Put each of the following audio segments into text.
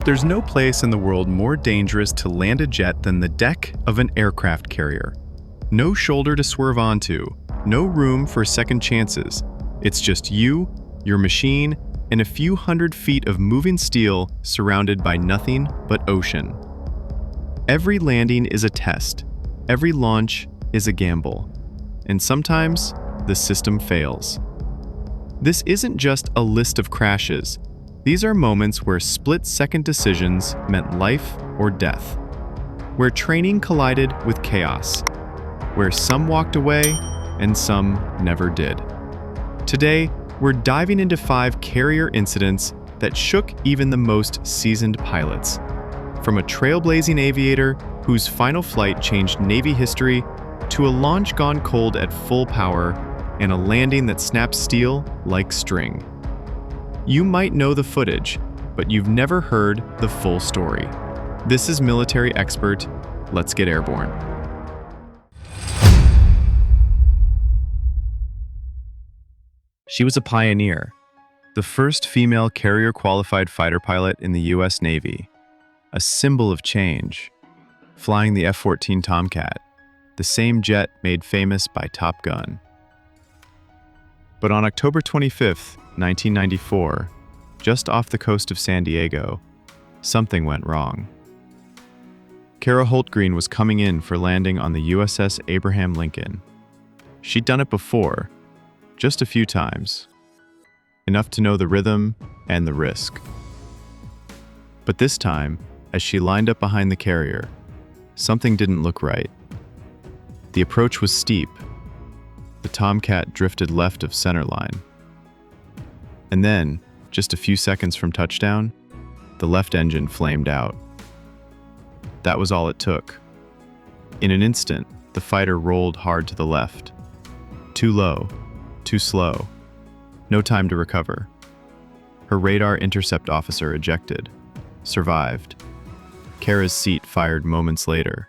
There's no place in the world more dangerous to land a jet than the deck of an aircraft carrier. No shoulder to swerve onto, no room for second chances. It's just you, your machine, and a few hundred feet of moving steel surrounded by nothing but ocean. Every landing is a test. Every launch is a gamble. And sometimes, the system fails. This isn't just a list of crashes. These are moments where split-second decisions meant life or death, where training collided with chaos, where some walked away and some never did. Today, we're diving into 5 carrier incidents that shook even the most seasoned pilots. From a trailblazing aviator whose final flight changed Navy history to a launch gone cold at full power and a landing that snapped steel like string. You might know the footage, but you've never heard the full story. This is Military Expert. Let's get airborne. She was a pioneer, the first female carrier-qualified fighter pilot in the U.S. Navy, a symbol of change, flying the F14 Tomcat, the same jet made famous by Top Gun. But on October 25, 1994, just off the coast of San Diego, something went wrong. Kara Hultgreen was coming in for landing on the USS Abraham Lincoln. She'd done it before, just a few times, enough to know the rhythm and the risk. But this time, as she lined up behind the carrier, something didn't look right. The approach was steep. The Tomcat drifted left of centerline. And then, just a few seconds from touchdown, the left engine flamed out. That was all it took. In an instant, the fighter rolled hard to the left. Too low, too slow. No time to recover. Her radar intercept officer ejected, survived. Kara's seat fired moments later.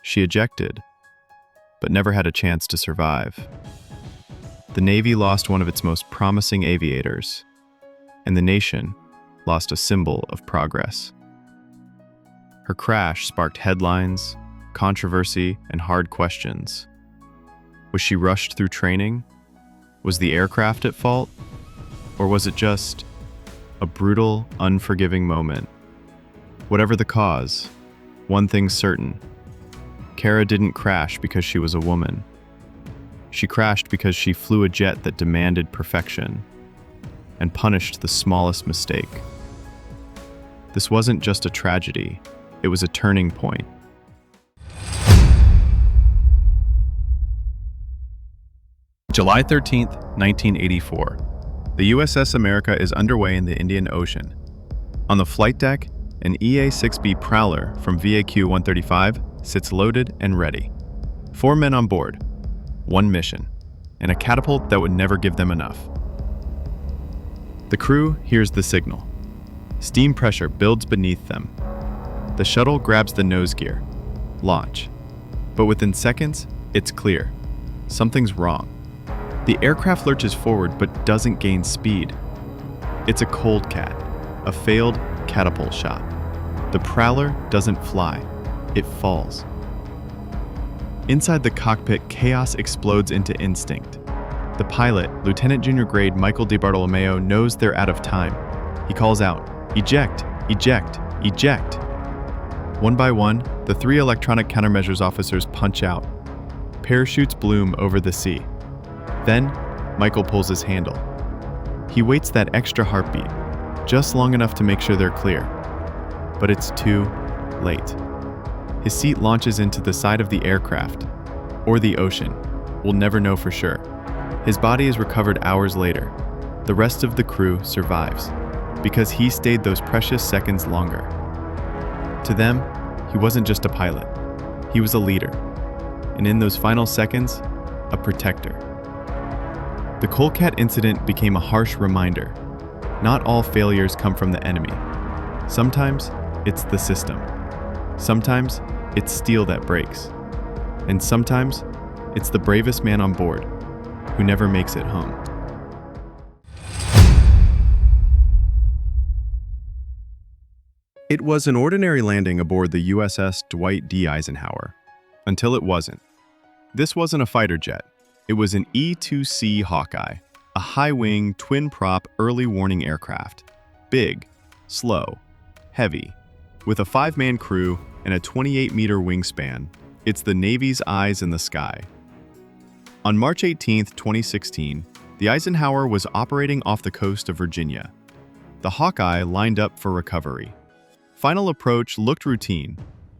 She ejected, but never had a chance to survive. The Navy lost one of its most promising aviators, and the nation lost a symbol of progress. Her crash sparked headlines, controversy, and hard questions. Was she rushed through training? Was the aircraft at fault? Or was it just a brutal, unforgiving moment? Whatever the cause, one thing's certain. Kara didn't crash because she was a woman. She crashed because she flew a jet that demanded perfection and punished the smallest mistake. This wasn't just a tragedy, it was a turning point. July 13th, 1984. The USS America is underway in the Indian Ocean. On the flight deck, an A-6 Prowler from VAQ 135 sits loaded and ready. 4 men on board, 1 mission, and a catapult that would never give them enough. The crew hears the signal. Steam pressure builds beneath them. The shuttle grabs the nose gear. Launch. But within seconds, it's clear. Something's wrong. The aircraft lurches forward but doesn't gain speed. It's a cold cat, a failed catapult shot. The Prowler doesn't fly. It falls. Inside the cockpit, chaos explodes into instinct. The pilot, Lieutenant Junior Grade Michael DiBartolomeo, knows they're out of time. He calls out, "Eject, eject, eject." One by one, the 3 electronic countermeasures officers punch out. Parachutes bloom over the sea. Then, Michael pulls his handle. He waits that extra heartbeat, just long enough to make sure they're clear. But it's too late. His seat launches into the side of the aircraft, or the ocean. We'll never know for sure. His body is recovered hours later. The rest of the crew survives, because he stayed those precious seconds longer. To them, he wasn't just a pilot. He was a leader. And in those final seconds, a protector. The Cold Cat incident became a harsh reminder. Not all failures come from the enemy. Sometimes, it's the system. Sometimes, it's steel that breaks. And sometimes, it's the bravest man on board who never makes it home. It was an ordinary landing aboard the USS Dwight D. Eisenhower, until it wasn't. This wasn't a fighter jet. It was an E-2C Hawkeye, a high-wing, twin-prop early warning aircraft. Big, slow, heavy. With a 5-man crew and a 28-meter wingspan, it's the Navy's eyes in the sky. On March 18, 2016, the Eisenhower was operating off the coast of Virginia. The Hawkeye lined up for recovery. Final approach looked routine.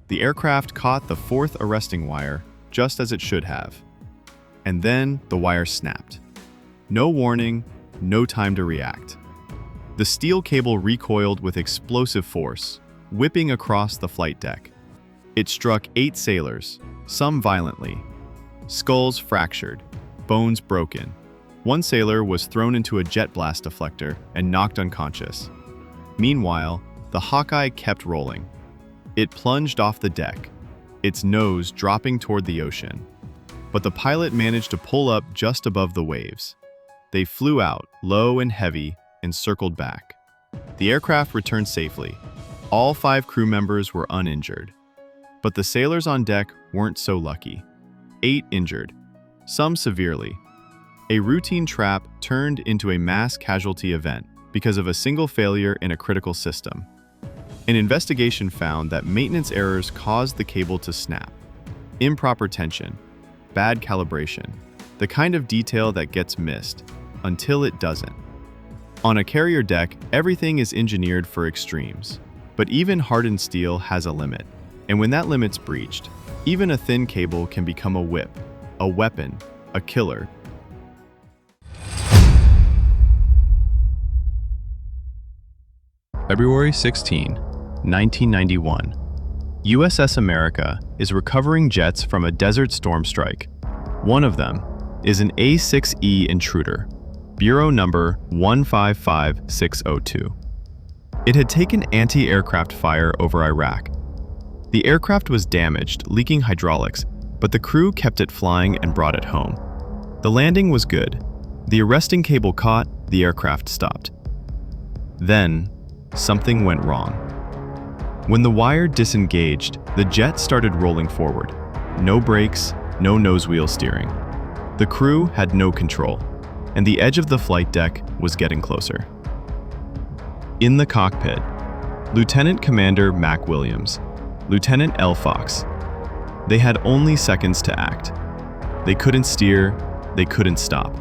The aircraft caught the 4th arresting wire, just as it should have. And then the wire snapped. No warning, no time to react. The steel cable recoiled with explosive force, whipping across the flight deck. It struck 8 sailors, some violently. Skulls fractured, bones broken. One sailor was thrown into a jet blast deflector and knocked unconscious. Meanwhile, the Hawkeye kept rolling. It plunged off the deck, its nose dropping toward the ocean. But the pilot managed to pull up just above the waves. They flew out, low and heavy, and circled back. The aircraft returned safely. All 5 crew members were uninjured. But the sailors on deck weren't so lucky. 8 injured, some severely. A routine trap turned into a mass casualty event because of a single failure in a critical system. An investigation found that maintenance errors caused the cable to snap. Improper tension, bad calibration, the kind of detail that gets missed until it doesn't. On a carrier deck, everything is engineered for extremes, but even hardened steel has a limit. And when that limit's breached, even a thin cable can become a whip, a weapon, a killer. February 16, 1991. USS America is recovering jets from a desert storm strike. One of them is an A-6 Intruder, Bureau number 155602. It had taken anti-aircraft fire over Iraq. The aircraft was damaged, leaking hydraulics, but the crew kept it flying and brought it home. The landing was good. The arresting cable caught, the aircraft stopped. Then, something went wrong. When the wire disengaged, the jet started rolling forward. No brakes, no nose wheel steering. The crew had no control, and the edge of the flight deck was getting closer. In the cockpit, Lieutenant Commander Mac Williams, Lieutenant L. Fox. They had only seconds to act. They couldn't steer, they couldn't stop.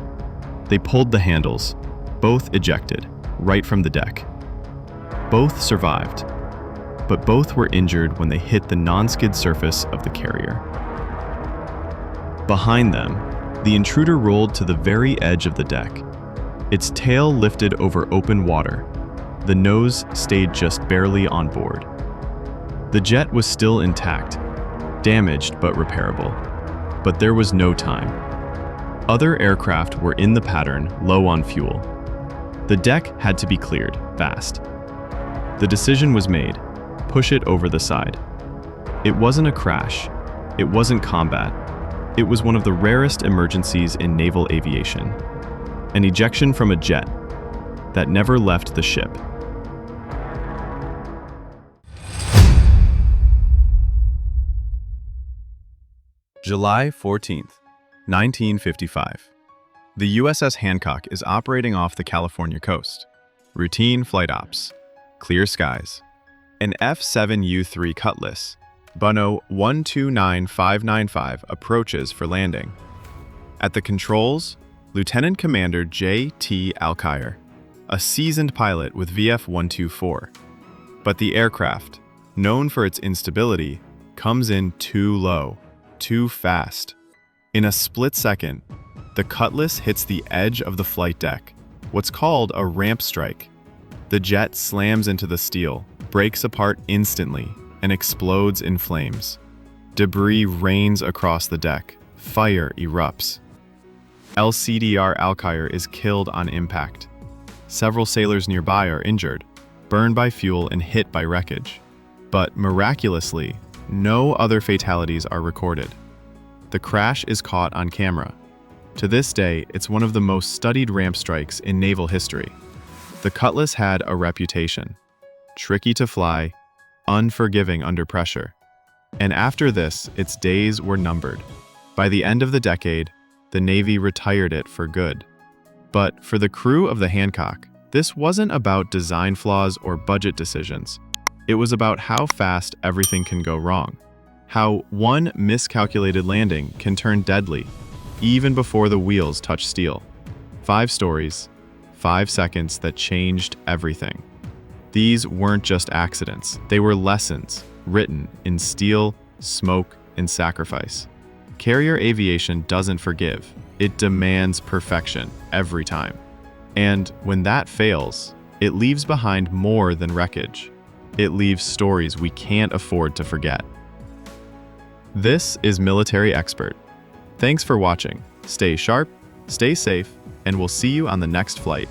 They pulled the handles, both ejected, right from the deck. Both survived, but both were injured when they hit the non-skid surface of the carrier. Behind them, the intruder rolled to the very edge of the deck. Its tail lifted over open water. The nose stayed just barely on board. The jet was still intact, damaged but repairable. But there was no time. Other aircraft were in the pattern, low on fuel. The deck had to be cleared, fast. The decision was made: push it over the side. It wasn't a crash. It wasn't combat. It was one of the rarest emergencies in naval aviation. An ejection from a jet that never left the ship. July 14th, 1955. The USS Hancock is operating off the California coast. Routine flight ops. Clear skies. An F7U Cutlass, Bunno 129595, approaches for landing. At the controls, Lieutenant Commander J.T. Alkire, a seasoned pilot with VF-124. But the aircraft, known for its instability, comes in too low, too fast. In a split second, the Cutless hits the edge of the flight deck, what's called a ramp strike. The jet slams into the steel, breaks apart instantly, and explodes in flames. Debris rains across the deck. Fire erupts. LCDR Alkire is killed on impact. Several sailors nearby are injured, burned by fuel and hit by wreckage. But miraculously, no other fatalities are recorded. The crash is caught on camera. To this day, it's one of the most studied ramp strikes in naval history. The Cutless had a reputation: tricky to fly, unforgiving under pressure. And after this, its days were numbered. By the end of the decade, the Navy retired it for good. But for the crew of the Hancock, this wasn't about design flaws or budget decisions. It was about how fast everything can go wrong. How one miscalculated landing can turn deadly, even before the wheels touch steel. 5 stories, 5 seconds that changed everything. These weren't just accidents, they were lessons written in steel, smoke, and sacrifice. Carrier aviation doesn't forgive, it demands perfection every time. And when that fails, it leaves behind more than wreckage. It leaves stories we can't afford to forget. This is Military Expert. Thanks for watching. Stay sharp, stay safe, and we'll see you on the next flight.